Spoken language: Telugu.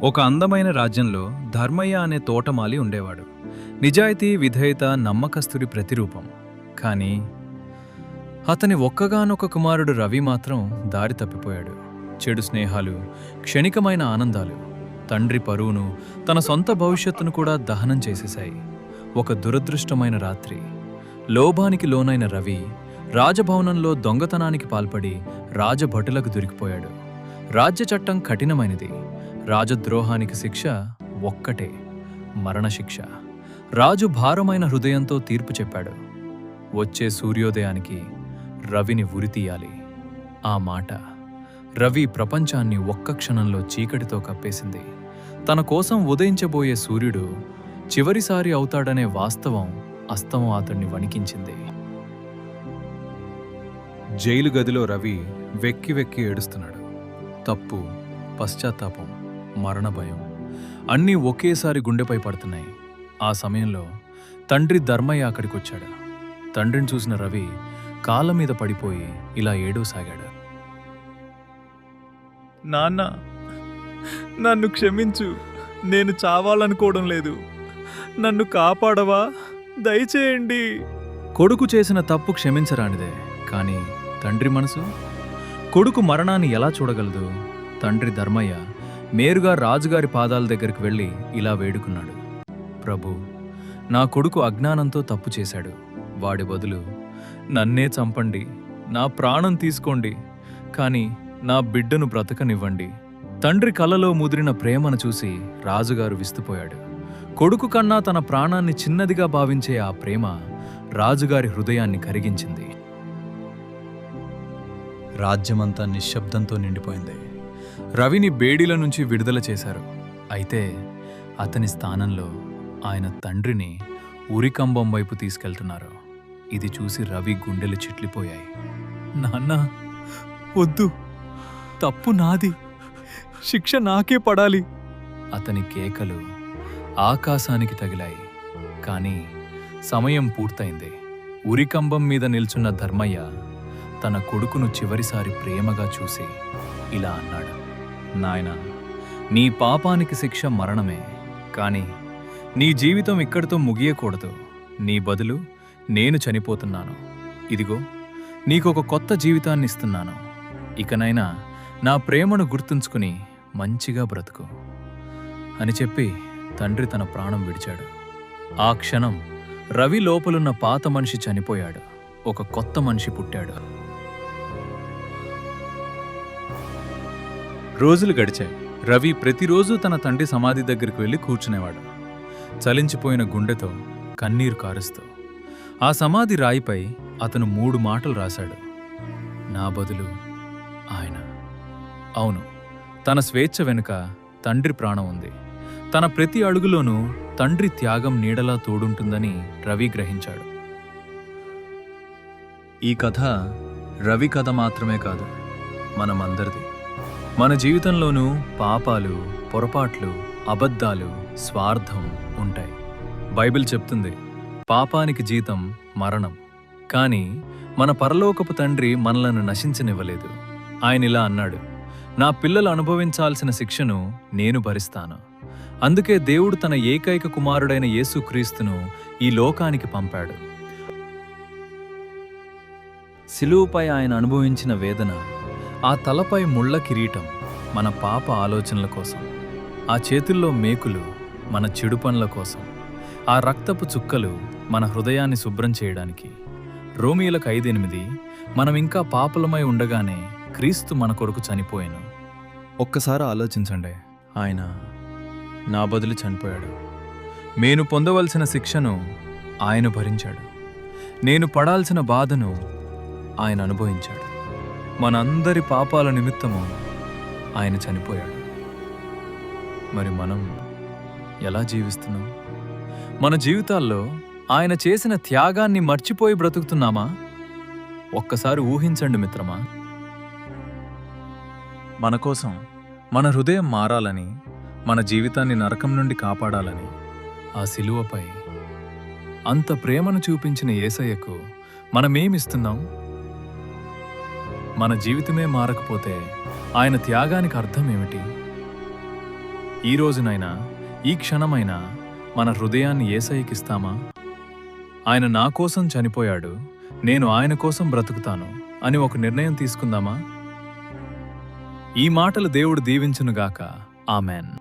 ఒక అందమైన రాజ్యంలో ధర్మయ్య అనే తోటమాలి ఉండేవాడు. నిజాయితీ, విధేయత, నమ్మకస్తుడి ప్రతిరూపం. కానీ అతని ఒక్కగానొక్క కుమారుడు రవి మాత్రం దారి తప్పిపోయాడు. చెడు స్నేహాలు, క్షణికమైన ఆనందాలు తండ్రి పరువును, తన సొంత భవిష్యత్తును కూడా దహనం చేసేశాయి. ఒక దురదృష్టమైన రాత్రి లోభానికి లోనైన రవి రాజభవనంలో దొంగతనానికి పాల్పడి రాజభటులకు దొరికిపోయాడు. రాజ్య చట్టం కఠినమైనది. రాజద్రోహానికి శిక్ష ఒక్కటే, మరణశిక్ష. రాజు భారమైన హృదయంతో తీర్పు చెప్పాడు. వచ్చే సూర్యోదయానికి రవిని ఉరితీయాలి. ఆ మాట రవి ప్రపంచాన్ని ఒక్క క్షణంలో చీకటితో కప్పేసింది. తన కోసం ఉదయించబోయే సూర్యుడు చివరిసారి అవుతాడనే వాస్తవం అస్తమం అతన్ని వణికించింది. జైలు గదిలో రవి వెక్కి వెక్కి ఏడుస్తున్నాడు. తప్పు, పశ్చాత్తాపం, మరణ భయం అన్నీ ఒకేసారి గుండెపై పడుతున్నాయి. ఆ సమయంలో తండ్రి ధర్మయ్య అక్కడికొచ్చాడు. తండ్రిని చూసిన రవి కాళ్ళ మీద పడిపోయి ఇలా ఏడవసాగాడు. నాన్న, నన్ను క్షమించు. నేను చావాలనుకోవడం లేదు. నన్ను కాపాడవా? దయచేయండి. కొడుకు చేసిన తప్పు క్షమించరానిదే. కానీ తండ్రి మనసు కొడుకు మరణాన్ని ఎలా చూడగలదు? తండ్రి ధర్మయ్య నేరుగా రాజుగారి పాదాల దగ్గరికి వెళ్ళి ఇలా వేడుకున్నాడు. ప్రభు, నా కొడుకు అజ్ఞానంతో తప్పు చేశాడు. వాడి బదులు నన్నే చంపండి, నా ప్రాణం తీసుకోండి, కానీ నా బిడ్డను బ్రతకనివ్వండి. తండ్రి కలలో ముదిరిన ప్రేమను చూసి రాజుగారు విస్తుపోయాడు. కొడుకు కన్నా తన ప్రాణాన్ని చిన్నదిగా భావించే ఆ ప్రేమ రాజుగారి హృదయాన్ని కరిగించింది. రాజ్యమంతా నిశ్శబ్దంతో నిండిపోయింది. రవిని బేడీల నుంచి విడుదల చేశారు. అయితే అతని స్థానంలో ఆయన తండ్రిని ఉరికంబం వైపు తీసుకెళ్తున్నారు. ఇది చూసి రవి గుండెలు చిట్లిపోయాయి. నాన్న, వద్దు. తప్పు నాది. శిక్ష నాకే పడాలి. అతని కేకలు ఆకాశానికి తగిలాయి. కానీ సమయం పూర్తయింది. ఉరికంబం మీద నిల్చున్న ధర్మయ్య తన కొడుకును చివరిసారి ప్రేమగా చూసి ఇలా అన్నాడు. నాయనా, నీ పాపానికి శిక్ష మరణమే. కానీ నీ జీవితం ఇక్కడితో ముగియకూడదు. నీ బదులు నేను చనిపోతున్నాను. ఇదిగో, నీకొక కొత్త జీవితాన్ని ఇస్తున్నాను. ఇకనైనా నా ప్రేమను గుర్తుంచుకుని మంచిగా బ్రతుకు అని చెప్పి తండ్రి తన ప్రాణం విడిచాడు. ఆ క్షణం రవి లోపలున్న పాత మనిషి చనిపోయాడు. ఒక కొత్త మనిషి పుట్టాడు. రోజులు గడిచాయి. రవి ప్రతిరోజు తన తండ్రి సమాధి దగ్గరికి వెళ్ళి కూర్చునేవాడు, చలించిపోయిన గుండెతో, కన్నీరు కారుస్తూ. ఆ సమాధి రాయిపై అతను 3 మాటలు రాశాడు. నా బదులు ఆయన. అవును, తన స్వేచ్ఛ వెనుక తండ్రి ప్రాణం ఉంది. తన ప్రతి అడుగులోనూ తండ్రి త్యాగం నీడలా తోడుంటుందని రవి గ్రహించాడు. ఈ కథ రవి కథ మాత్రమే కాదు, మనమందరిది. మన జీవితంలోనూ పాపాలు, పొరపాట్లు, అబద్ధాలు, స్వార్థం ఉంటాయి. బైబిల్ చెప్తుంది, పాపానికి జీతం మరణం. కానీ మన పరలోకపు తండ్రి మనలను నశించనివ్వలేదు. ఆయన ఇలా అన్నాడు, నా పిల్లలు అనుభవించాల్సిన శిక్షను నేను భరిస్తాను. అందుకే దేవుడు తన ఏకైక కుమారుడైన యేసుక్రీస్తును ఈ లోకానికి పంపాడు. శిలువపై ఆయన అనుభవించిన వేదన, ఆ తలపై ముళ్ళ కిరీటం మన పాప ఆలోచనల కోసం, ఆ చేతుల్లో మేకులు మన చెడు పనుల కోసం, ఆ రక్తపు చుక్కలు మన హృదయాన్ని శుభ్రం చేయడానికి. రోమీయులకు 5:8, మనం ఇంకా పాపలమై ఉండగానే క్రీస్తు మన కొరకు చనిపోయాను. ఒక్కసారి ఆలోచించండి, ఆయన నా బదులు చనిపోయాడు. నేను పొందవలసిన శిక్షను ఆయన భరించాడు. నేను పడాల్సిన బాధను ఆయన అనుభవించాడు. మనందరి పాపాల నిమిత్తము ఆయన చనిపోయాడు. మరి మనం ఎలా జీవిస్తున్నాం? మన జీవితాల్లో ఆయన చేసిన త్యాగాన్ని మర్చిపోయి బ్రతుకుతున్నామా? ఒక్కసారి ఊహించండి మిత్రమా. మన కోసం, మన హృదయం మారాలని, మన జీవితాన్ని నరకం నుండి కాపాడాలని ఆ శిలువపై అంత ప్రేమను చూపించిన యేసయ్యకు మనమేమిస్తున్నాం? మన జీవితమే మారకపోతే ఆయన త్యాగానికి అర్థం ఏమిటి? ఈ రోజునైనా ఈ క్షణమైనా మన హృదయాన్ని యేసయ్యకిస్తామా? ఆయన నా కోసం చనిపోయాడు, నేను ఆయన కోసం బ్రతుకుతాను అని ఒక నిర్ణయం తీసుకుందామా? ఈ మాటలు దేవుడు దీవించునుగాక. ఆమెన్.